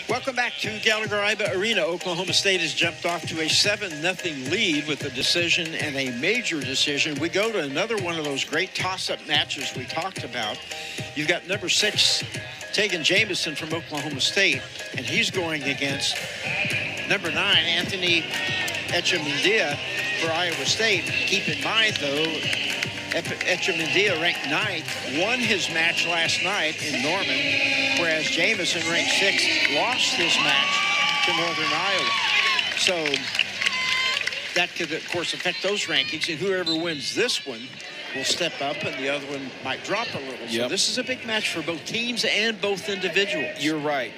Welcome back to Gallagher-Iba Arena. Oklahoma State has jumped off to a 7-0 lead with a decision and a major decision. We go to another one of those great toss-up matches we talked about. You've got number 6, Tagen Jamison from Oklahoma State, and he's going against number 9, Anthony Echemendia for Iowa State. Keep in mind, though, Echemendia, ranked 9th, won his match last night in Norman, whereas Jamison, ranked 6th, lost his match to Northern Iowa. So that could, of course, affect those rankings, and whoever wins this one will step up, and the other one might drop a little. So this is a big match for both teams and both individuals. You're right.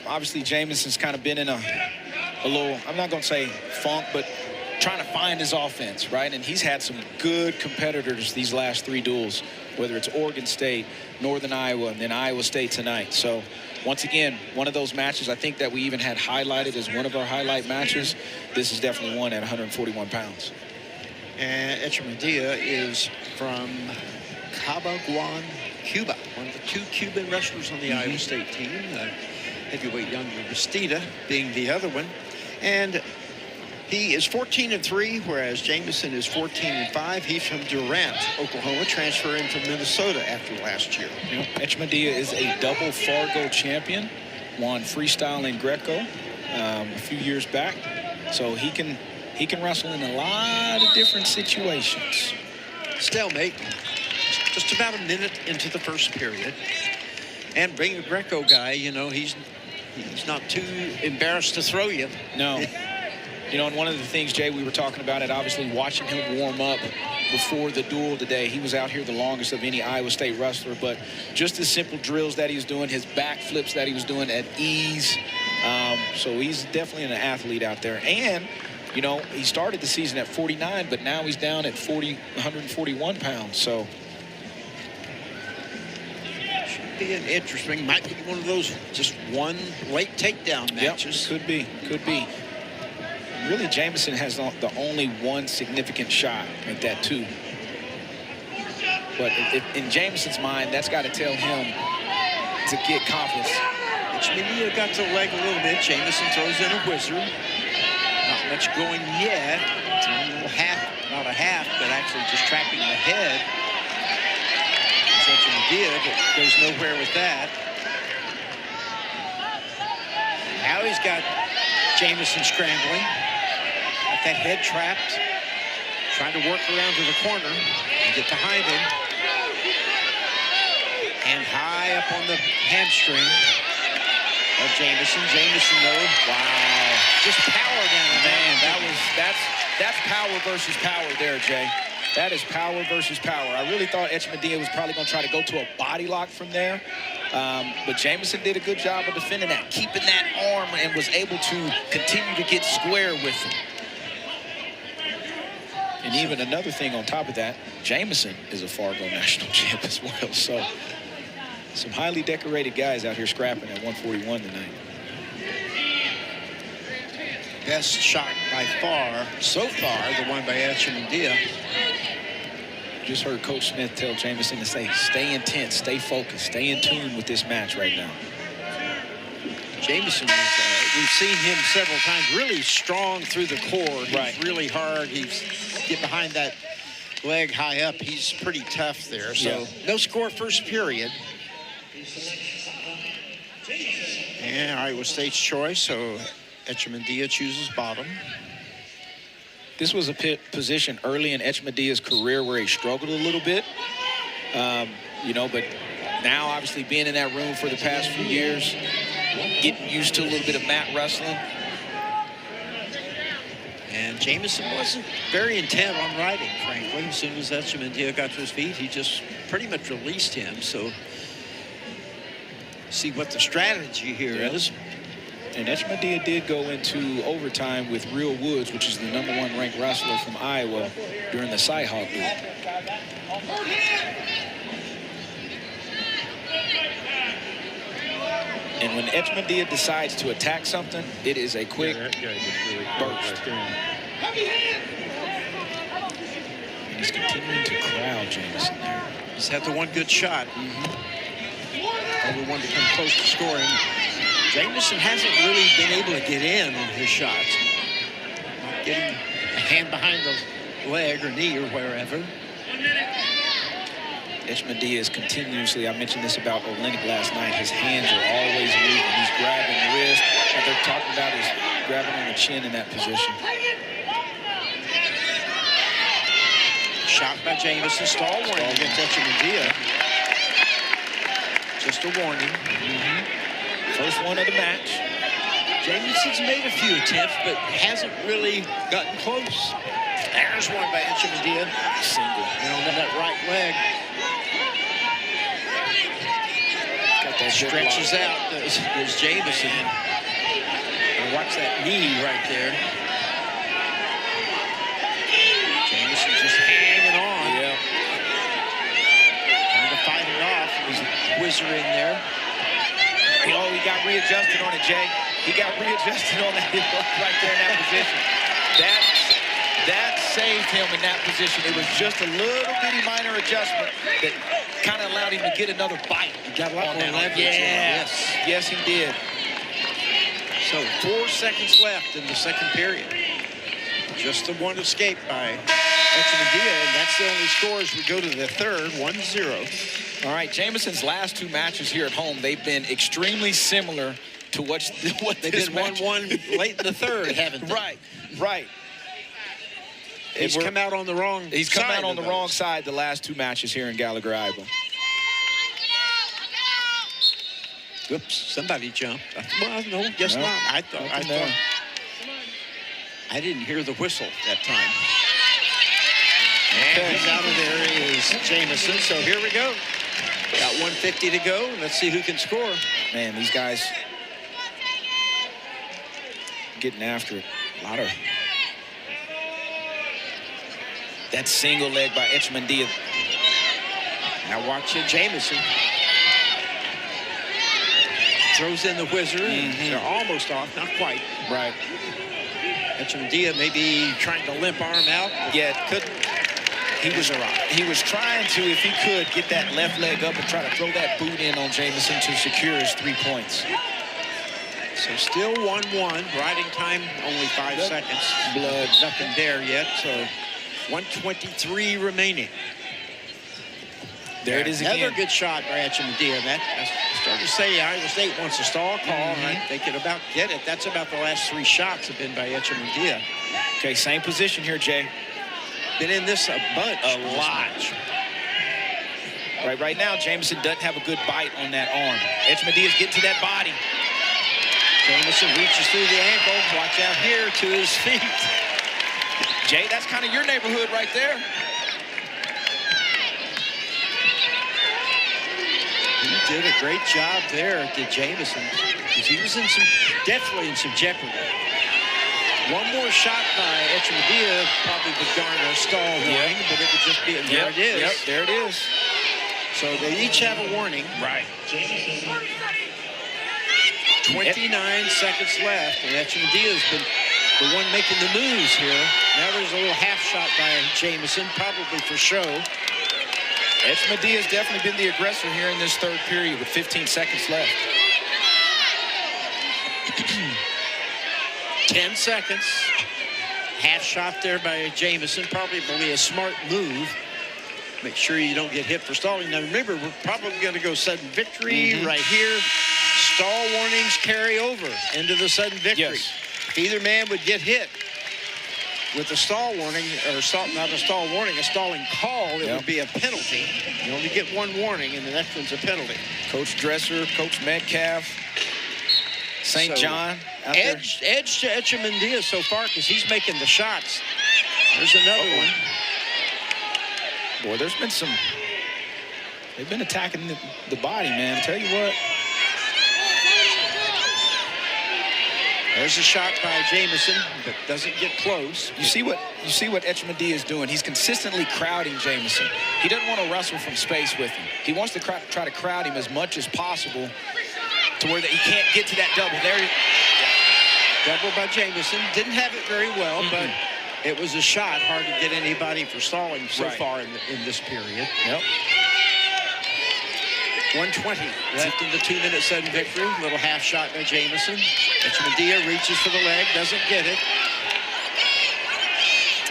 Obviously, Jamison's kind of been in a little, I'm not going to say funk, but trying to find his offense, right? And he's had some good competitors these last 3 duels, whether it's Oregon State, Northern Iowa, and then Iowa State tonight. So once again, one of those matches I think that we even had highlighted as one of our highlight matches. This is definitely one at 141 pounds. And Echemendia is from Cabaguan, Cuba, one of the 2 Cuban wrestlers on the Iowa State team. Heavyweight younger Bastida being the other one. And he is 14-3, whereas Jamison is 14-5. He's from Durant, Oklahoma, transferring from Minnesota after last year. Echemendia is a double Fargo champion, won freestyle and Greco a few years back. So he can wrestle in a lot of different situations. Stalemate, just about a minute into the first period. And being a Greco guy, you know, he's not too embarrassed to throw you. No. You know, and one of the things, Jay, we were talking about it, obviously watching him warm up before the duel today. He was out here the longest of any Iowa State wrestler, but just the simple drills that he was doing, his back flips that he was doing at ease. So he's definitely an athlete out there. And, you know, he started the season at 49, but now he's down at 141 pounds. So should be an interesting, might be one of those just one late takedown matches. Yep, could be. Really, Jamison has the only one significant shot at that, too. But in Jamison's mind, that's got to tell him to get confidence. Echemendia got to the leg a little bit. Jamison throws in a whizzer. Not much going yet. It's a little half, not a half, but actually just trapping the head. Echemendia, but goes nowhere with that. Now he's got Jamison scrambling. That head trapped, trying to work around to the corner and get behind him. And high up on the hamstring of Jamison. Jamison, though, wow, just power down the man. That's power versus power there, Jay. That is power versus power. I really thought Echemendia was probably going to try to go to a body lock from there. But Jamison did a good job of defending that, keeping that arm, and was able to continue to get square with him. And even another thing on top of that, Jamison is a Fargo national champ as well. So some highly decorated guys out here scrapping at 141 tonight. Best shot by far, so far, the one by Echemendia. Just heard Coach Smith tell Jamison to say, stay intense, stay focused, stay in tune with this match right now. Jamison, we've seen him several times, really strong through the core. He's really hard. He's get behind that leg high up. He's pretty tough there. So no score first period. And Iowa State's choice. So Echemendia chooses bottom. This was a position early in Echemedia's career where he struggled a little bit. You know, but now obviously being in that room for the past few years, getting used to a little bit of mat wrestling. And Jamison wasn't very intent on riding, frankly. As soon as Echemendia got to his feet, he just pretty much released him. So see what the strategy here is. And Echemendia did go into overtime with Real Woods, which is the #1 ranked wrestler from Iowa, during the Cy-Hawk duel. And when Echemendia decides to attack something, it is a quick burst. And he's continuing to crowd Jamison there. He's had the one good shot. Only one to come close to scoring. Jamison hasn't really been able to get in on his shots. Not getting a hand behind the leg or knee or wherever. Echemendia is continuously, I mentioned this about Olenek last night, his hands are always moving. He's grabbing the wrist. What they're talking about is grabbing on the chin in that position. Shot by Jamison, stall warning against Echemendia. Just a warning. First one of the match. Jamison's made a few attempts, but hasn't really gotten close. There's one by Echemendia. Single. And on that right leg. Got that Stretches out, does Jamison. And watch that knee right there. Jamison just hanging on. Yeah. Trying to fight it off. There's a whizzer in there. Oh, he got readjusted on it, Jay. He got readjusted on that right there in that position. That saved him in that position. It was just a little bitty minor adjustment that kind of allowed him to get another bite. He got a lot more leverage. Yeah. Yes, he did. So 4 seconds left in the second period. Just the one escape by Echemendia, and that's the only score as we go to the third, 1-0. All right, Jamison's last two matches here at home, they've been extremely similar to what they've been 1-1 late in the third, haven't they? Right. He's come out on the wrong side. He's come out on the wrong side the last two matches here in Gallagher-Iba. Oops, somebody jumped. Well, no, guess not. I thought I didn't hear the whistle that time. And he's out of there is Jamison. So here we go. Got 150 to go. Let's see who can score. Man, these guys getting after it. A lot of that single leg by Echemendia. Now watch it, Jamison. Throws in the whizzer. They're almost off, not quite. Right. Echemendia maybe trying to limp arm out. Yeah, couldn't. He was trying to, if he could, get that left leg up and try to throw that boot in on Jamison to secure his 3 points. So still 1-1. Riding time only 5 seconds. Blood. Nothing there yet. So 1:23 remaining. There it is again. Another good shot by Echemendia. I started to say Iowa State wants a stall call, and I think it about get it. That's about the last 3 shots have been by Echemendia. Okay, same position here, Jay. Been in this a bunch. A lot. Right now, Jamison doesn't have a good bite on that arm. Echemedia's getting to that body. Jamison reaches through the ankle. Watch out here to his feet. Jay, that's kind of your neighborhood right there. He did a great job there, did Jamison, because he was definitely in some jeopardy. One more shot by Echemendia probably would garner a stall warning, but it would just be, there it is. Yep, there it is. So they each have a warning. Right. 29 seconds left, and Echemedia's been the one making the moves here. Now there's a little half shot by Jamison, probably for show. Echemedia's definitely been the aggressor here in this third period with 15 seconds left. 10 seconds. Half shot there by Jamison, probably a smart move. Make sure you don't get hit for stalling. Now remember, we're probably going to go sudden victory right here. Stall warnings carry over into the sudden victory. Yes. If either man would get hit with a stall warning, or not a stall warning, a stalling call, it would be a penalty. You only get one warning, and the next one's a penalty. Coach Dresser, Coach Metcalf, St. John. Edge to Echemendia so far because he's making the shots. There's another one. Boy, there's been some. They've been attacking the body, man. I'll tell you what. There's a shot by Jamison, but doesn't get close. You see what Echemendia is doing. He's consistently crowding Jamison. He doesn't want to wrestle from space with him. He wants to try to crowd him as much as possible to where that he can't get to that double. There. Double by Jamison. Didn't have it very well, but it was a shot. Hard to get anybody for stalling so far in this period. Yep. 1:20 left in the 2-minute sudden victory. Little half shot by Jamison. Echemendia reaches for the leg, doesn't get it.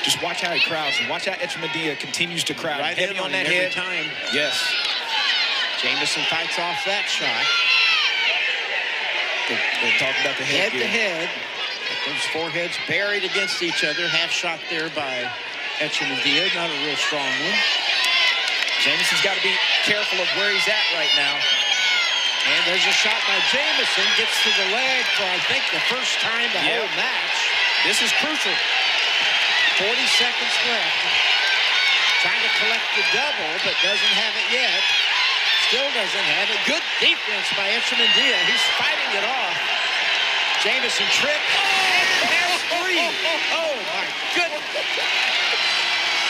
Just watch how he crowds and watch how Echemendia continues to crowd. Right Heavy in on that every head. time. Yes. Jamison fights off that shot. They're talking about the head Head to head. Those foreheads buried against each other. Half shot there by Echemendia. Not a real strong one. Jamison's got to be careful of where he's at right now. And there's a shot by Jamison. Gets to the leg for, I think, the first time the whole match. This is crucial. 40 seconds left. Trying to collect the double, but doesn't have it yet. Still doesn't have it. Good defense by Echemendia. He's fighting it off. Jamison trick. And there's three. Oh, my goodness.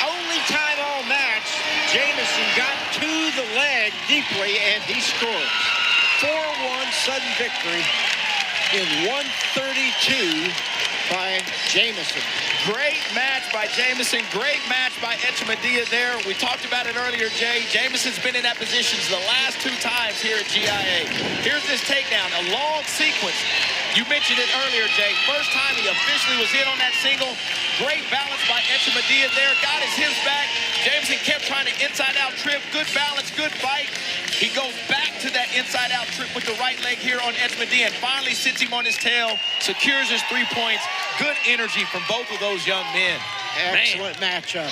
Only time all match, Jamison got to the leg deeply, and he scores. 4-1 sudden victory in 132 by Jamison. Great match by Jamison. Great match by Echemendia there. We talked about it earlier, Jay. Jamison's been in that position the last 2 times here at GIA. Here's this takedown, a long sequence. You mentioned it earlier, Jay. First time he officially was in on that single. Great balance by Echemendia there. Got his hips back. Jamison kept trying to inside-out trip. Good balance, good fight. He goes back to that inside-out trip with the right leg here on Echemendia and finally sits him on his tail, secures his 3 points. Good energy from both of those young men. Excellent matchup.